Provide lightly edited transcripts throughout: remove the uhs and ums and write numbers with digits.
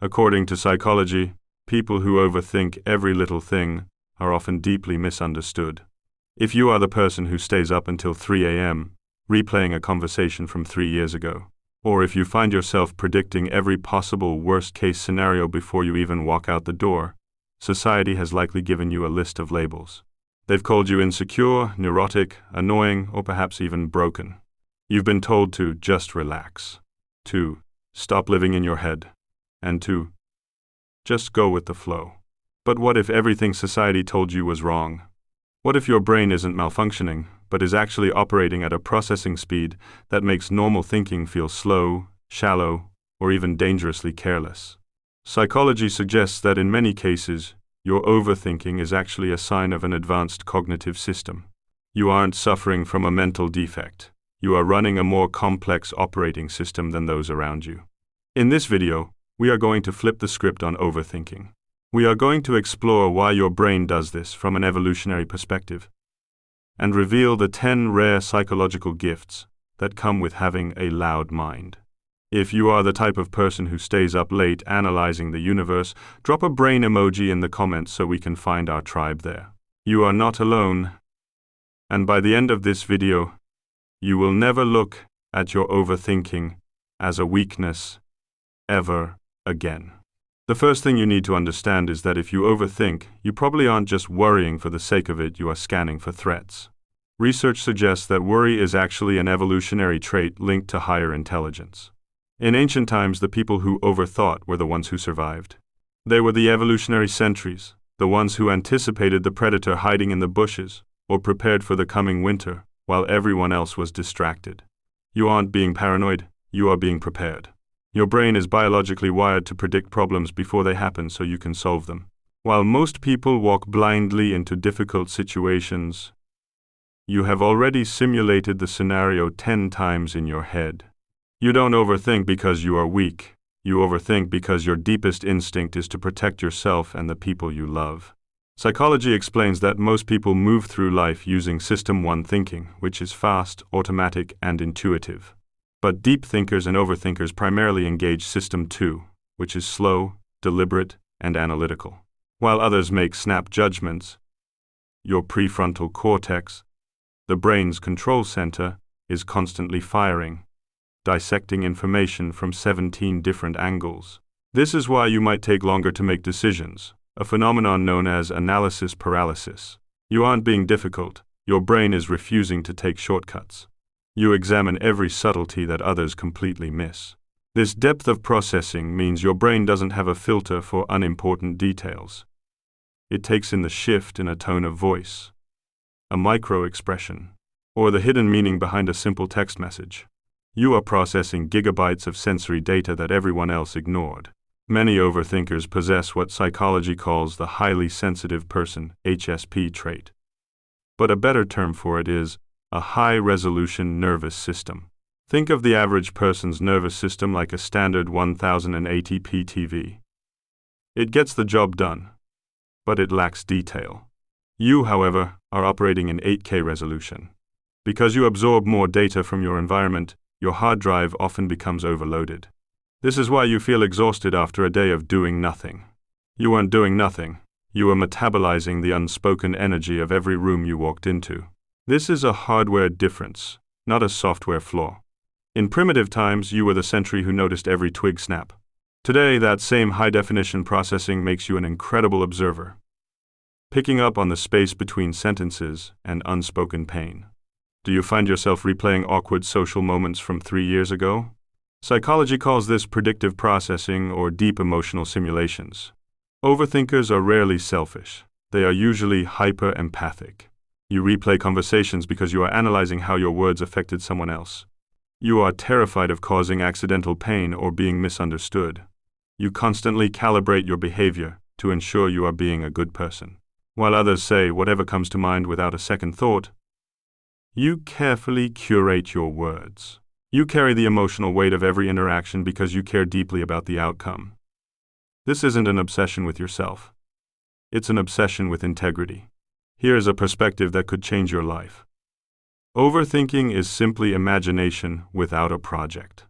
According to psychology, people who overthink every little thing are often deeply misunderstood. If you are the person who stays up until 3 a.m., replaying a conversation from 3 years ago, or if you find yourself predicting every possible worst-case scenario before you even walk out the door, society has likely given you a list of labels. They've called you insecure, neurotic, annoying, or perhaps even broken. You've been told to just relax, to stop living in your head, and to just go with the flow. But what if everything society told you was wrong? What if your brain isn't malfunctioning, but is actually operating at a processing speed that makes normal thinking feel slow, shallow, or even dangerously careless? Psychology suggests that in many cases, your overthinking is actually a sign of an advanced cognitive system. You aren't suffering from a mental defect. You are running a more complex operating system than those around you. In this video, we are going to flip the script on overthinking. We are going to explore why your brain does this from an evolutionary perspective, and reveal the 10 rare psychological gifts that come with having a loud mind. If you are the type of person who stays up late analyzing the universe, drop a brain emoji in the comments so we can find our tribe there. You are not alone, and by the end of this video, you will never look at your overthinking as a weakness ever again. The first thing you need to understand is that if you overthink, you probably aren't just worrying for the sake of it, you are scanning for threats. Research suggests that worry is actually an evolutionary trait linked to higher intelligence. In ancient times, the people who overthought were the ones who survived. They were the evolutionary sentries, the ones who anticipated the predator hiding in the bushes, or prepared for the coming winter, while everyone else was distracted. You aren't being paranoid, you are being prepared. Your brain is biologically wired to predict problems before they happen so you can solve them. While most people walk blindly into difficult situations, you have already simulated the scenario 10 times in your head. You don't overthink because you are weak. You overthink because your deepest instinct is to protect yourself and the people you love. Psychology explains that most people move through life using System 1 thinking, which is fast, automatic, and intuitive. But deep thinkers and overthinkers primarily engage System 2, which is slow, deliberate, and analytical. While others make snap judgments, your prefrontal cortex, the brain's control center, is constantly firing, dissecting information from 17 different angles. This is why you might take longer to make decisions, a phenomenon known as analysis paralysis. You aren't being difficult, your brain is refusing to take shortcuts. You examine every subtlety that others completely miss. This depth of processing means your brain doesn't have a filter for unimportant details. It takes in the shift in a tone of voice, a micro-expression, or the hidden meaning behind a simple text message. You are processing gigabytes of sensory data that everyone else ignored. Many overthinkers possess what psychology calls the highly sensitive person, HSP trait. But a better term for it is a high-resolution nervous system. Think of the average person's nervous system like a standard 1080p TV. It gets the job done, but it lacks detail. You, however, are operating in 8K resolution. Because you absorb more data from your environment, your hard drive often becomes overloaded. This is why you feel exhausted after a day of doing nothing. You weren't doing nothing. You were metabolizing the unspoken energy of every room you walked into. This is a hardware difference, not a software flaw. In primitive times, you were the sentry who noticed every twig snap. Today, that same high-definition processing makes you an incredible observer, picking up on the space between sentences and unspoken pain. Do you find yourself replaying awkward social moments from 3 years ago? Psychology calls this predictive processing or deep emotional simulations. Overthinkers are rarely selfish. They are usually hyper-empathic. You replay conversations because you are analyzing how your words affected someone else. You are terrified of causing accidental pain or being misunderstood. You constantly calibrate your behavior to ensure you are being a good person. While others say whatever comes to mind without a second thought, you carefully curate your words. You carry the emotional weight of every interaction because you care deeply about the outcome. This isn't an obsession with yourself. It's an obsession with integrity. Here is a perspective that could change your life. Overthinking is simply imagination without a project.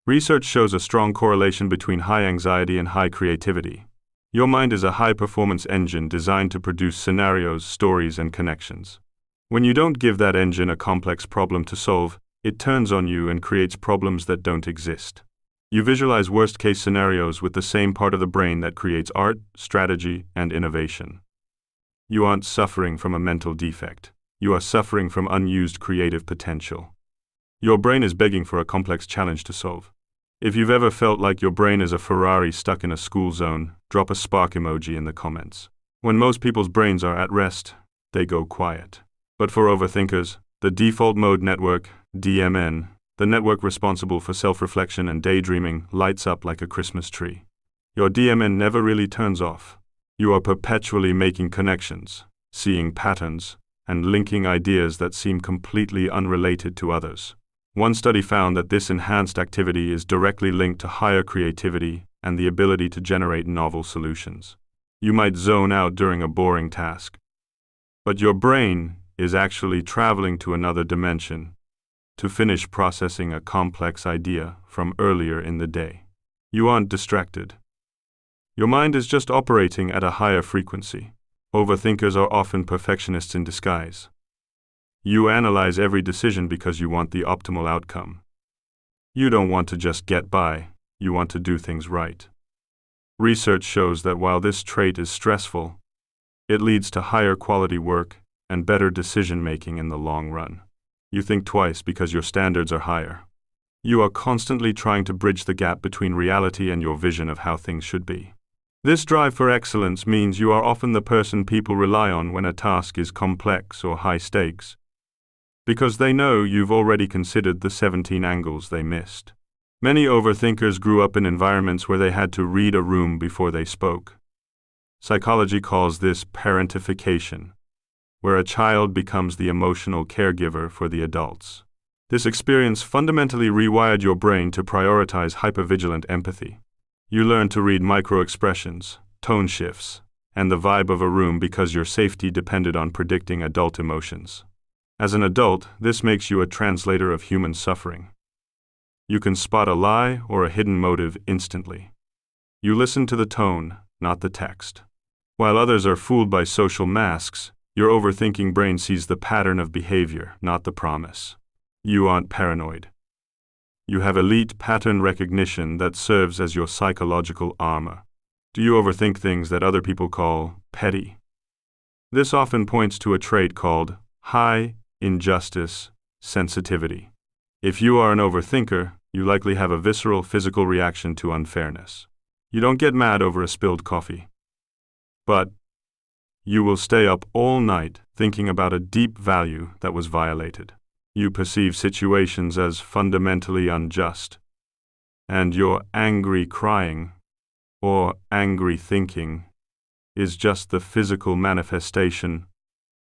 Research shows a strong correlation between high anxiety and high creativity. Your mind is a high-performance engine designed to produce scenarios, stories, and connections. When you don't give that engine a complex problem to solve, it turns on you and creates problems that don't exist. You visualize worst-case scenarios with the same part of the brain that creates art, strategy, and innovation. You aren't suffering from a mental defect. You are suffering from unused creative potential. Your brain is begging for a complex challenge to solve. If you've ever felt like your brain is a Ferrari stuck in a school zone, drop a spark emoji in the comments. When most people's brains are at rest, they go quiet. But for overthinkers, the default mode network, DMN, the network responsible for self-reflection and daydreaming, lights up like a Christmas tree. Your DMN never really turns off. You are perpetually making connections, seeing patterns, and linking ideas that seem completely unrelated to others. One study found that this enhanced activity is directly linked to higher creativity and the ability to generate novel solutions. You might zone out during a boring task, but your brain is actually traveling to another dimension to finish processing a complex idea from earlier in the day. You aren't distracted. Your mind is just operating at a higher frequency. Overthinkers are often perfectionists in disguise. You analyze every decision because you want the optimal outcome. You don't want to just get by, you want to do things right. Research shows that while this trait is stressful, it leads to higher quality work and better decision-making in the long run. You think twice because your standards are higher. You are constantly trying to bridge the gap between reality and your vision of how things should be. This drive for excellence means you are often the person people rely on when a task is complex or high stakes, because they know you've already considered the 17 angles they missed. Many overthinkers grew up in environments where they had to read a room before they spoke. Psychology calls this parentification, where a child becomes the emotional caregiver for the adults. This experience fundamentally rewired your brain to prioritize hypervigilant empathy. You learn to read micro-expressions, tone shifts, and the vibe of a room because your safety depended on predicting adult emotions. As an adult, this makes you a translator of human suffering. You can spot a lie or a hidden motive instantly. You listen to the tone, not the text. While others are fooled by social masks, your overthinking brain sees the pattern of behavior, not the promise. You aren't paranoid. You have elite pattern recognition that serves as your psychological armor. Do you overthink things that other people call petty? This often points to a trait called high injustice sensitivity. If you are an overthinker, you likely have a visceral physical reaction to unfairness. You don't get mad over a spilled coffee, but you will stay up all night thinking about a deep value that was violated. You perceive situations as fundamentally unjust, and your angry crying or angry thinking is just the physical manifestation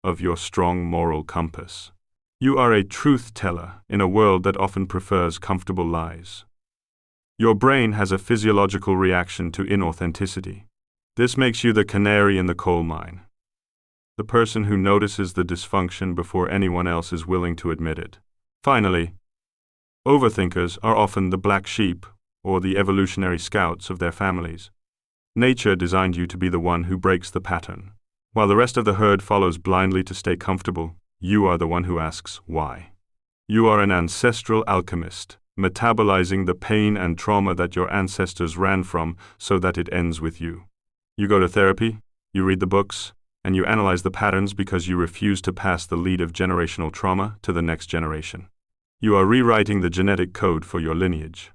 of your strong moral compass. You are a truth teller in a world that often prefers comfortable lies. Your brain has a physiological reaction to inauthenticity. This makes you the canary in the coal mine, the person who notices the dysfunction before anyone else is willing to admit it. Finally, overthinkers are often the black sheep or the evolutionary scouts of their families. Nature designed you to be the one who breaks the pattern. While the rest of the herd follows blindly to stay comfortable, you are the one who asks why. You are an ancestral alchemist, metabolizing the pain and trauma that your ancestors ran from so that it ends with you. You go to therapy, you read the books, and you analyze the patterns because you refuse to pass the lead of generational trauma to the next generation. You are rewriting the genetic code for your lineage.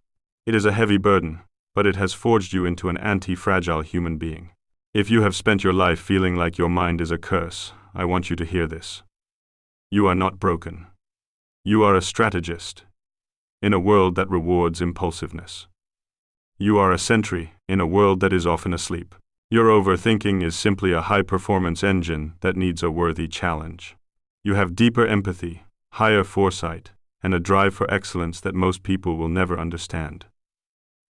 It is a heavy burden, but it has forged you into an anti-fragile human being. If you have spent your life feeling like your mind is a curse, I want you to hear this. You are not broken. You are a strategist in a world that rewards impulsiveness. You are a sentry in a world that is often asleep. Your overthinking is simply a high-performance engine that needs a worthy challenge. You have deeper empathy, higher foresight, and a drive for excellence that most people will never understand.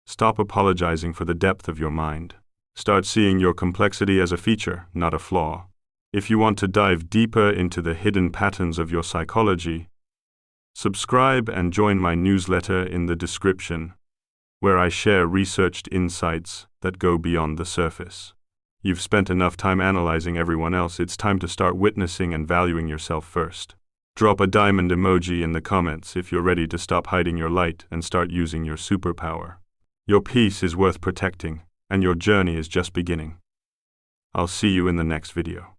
Stop apologizing for the depth of your mind. Start seeing your complexity as a feature, not a flaw. If you want to dive deeper into the hidden patterns of your psychology, subscribe and join my newsletter in the description. where I share researched insights that go beyond the surface. You've spent enough time analyzing everyone else, it's time to start witnessing and valuing yourself first. Drop a diamond emoji in the comments if you're ready to stop hiding your light and start using your superpower. Your peace is worth protecting, and your journey is just beginning. I'll see you in the next video.